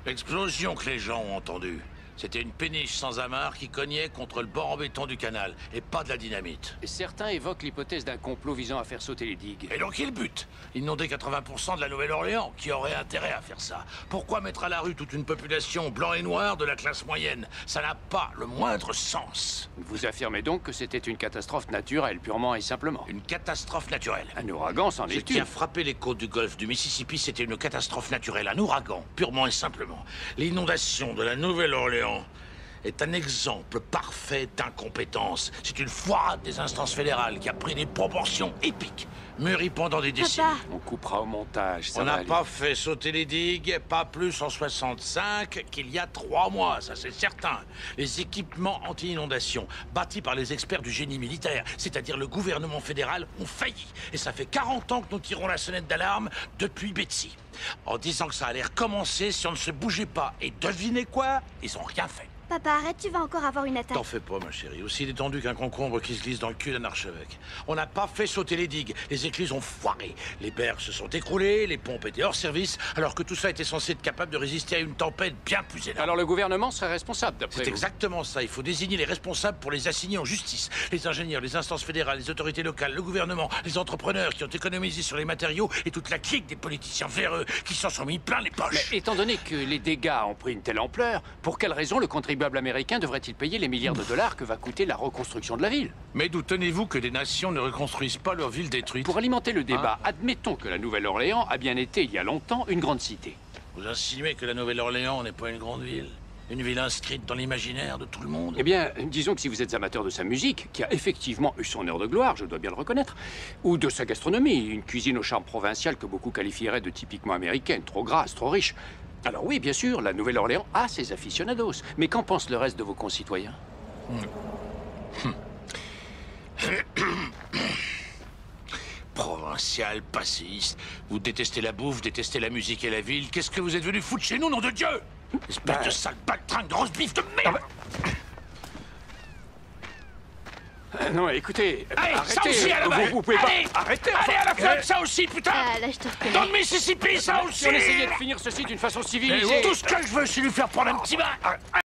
L'explosion que les gens ont entendue, c'était une péniche sans amarre qui cognait contre le bord en béton du canal, et pas de la dynamite. Et certains évoquent l'hypothèse d'un complot visant à faire sauter les digues. Et donc ils butent. Inonder 80% de la Nouvelle-Orléans. Qui aurait intérêt à faire ça? Pourquoi mettre à la rue toute une population blanc et noir de la classe moyenne? Ça n'a pas le moindre sens. Vous affirmez donc que c'était une catastrophe naturelle, purement et simplement. Une catastrophe naturelle. Un ouragan, c'en Ce est qui une. a frappé les côtes du golfe du Mississippi, c'était une catastrophe naturelle, un ouragan, purement et simplement. L'inondation de la Nouvelle-Orléans est un exemple parfait d'incompétence. C'est une foirade des instances fédérales qui a pris des proportions épiques, mûries pendant des décennies. On coupera au montage, ça On va n'a aller. pas fait sauter les digues, pas plus en 65 qu'il y a 3 mois, ça c'est certain. Les équipements anti-inondation, bâtis par les experts du génie militaire, c'est-à-dire le gouvernement fédéral, ont failli. Et ça fait 40 ans que nous tirons la sonnette d'alarme depuis Betsy. En disant que ça allait recommencer si on ne se bougeait pas. Et devinez quoi? Ils ont rien fait. Papa, arrête, tu vas encore avoir une attaque. T'en fais pas, ma chérie. Aussi détendu qu'un concombre qui se glisse dans le cul d'un archevêque. On n'a pas fait sauter les digues. Les écluses ont foiré. Les berges se sont écroulées, les pompes étaient hors service, alors que tout ça était censé être capable de résister à une tempête bien plus énorme. Alors le gouvernement serait responsable, d'après C'est vous. exactement ça. Il faut désigner les responsables pour les assigner en justice. Les ingénieurs, les instances fédérales, les autorités locales, le gouvernement, les entrepreneurs qui ont économisé sur les matériaux et toute la clique des politiciens véreux qui s'en sont mis plein les poches. Mais étant donné que les dégâts ont pris une telle ampleur, pour quelle raison le contribuable américain devrait-il payer les milliards de dollars que va coûter la reconstruction de la ville? Mais d'où tenez-vous que des nations ne reconstruisent pas leur ville détruite? Pour alimenter le débat, admettons que la Nouvelle-Orléans a bien été, il y a longtemps, une grande cité. Vous insinuez que la Nouvelle-Orléans n'est pas une grande ville? Une ville inscrite dans l'imaginaire de tout le monde? Eh bien, disons que si vous êtes amateur de sa musique, qui a effectivement eu son heure de gloire, je dois bien le reconnaître, ou de sa gastronomie, une cuisine au charme provincial que beaucoup qualifieraient de typiquement américaine, trop grasse, trop riche. Alors oui, bien sûr, la Nouvelle-Orléans a ses aficionados. Mais qu'en pense le reste de vos concitoyens? Provincial, passéiste. Vous détestez la bouffe, détestez la musique et la ville. Qu'est-ce que vous êtes venu foutre chez nous, nom de Dieu? Espèce de sale baltringue de roast beef de merde! Non, écoutez, Allez, arrêtez. ça aussi à la main! Vous pouvez Allez, pas... Arrêtez, allez, à la enfin. flamme, ça aussi, putain! Ah, là, je te reconnais. Dans le Mississippi, ça aussi! Si on essayait de finir ceci d'une façon civilisée... Tout ce que je veux, c'est lui faire prendre un petit bain!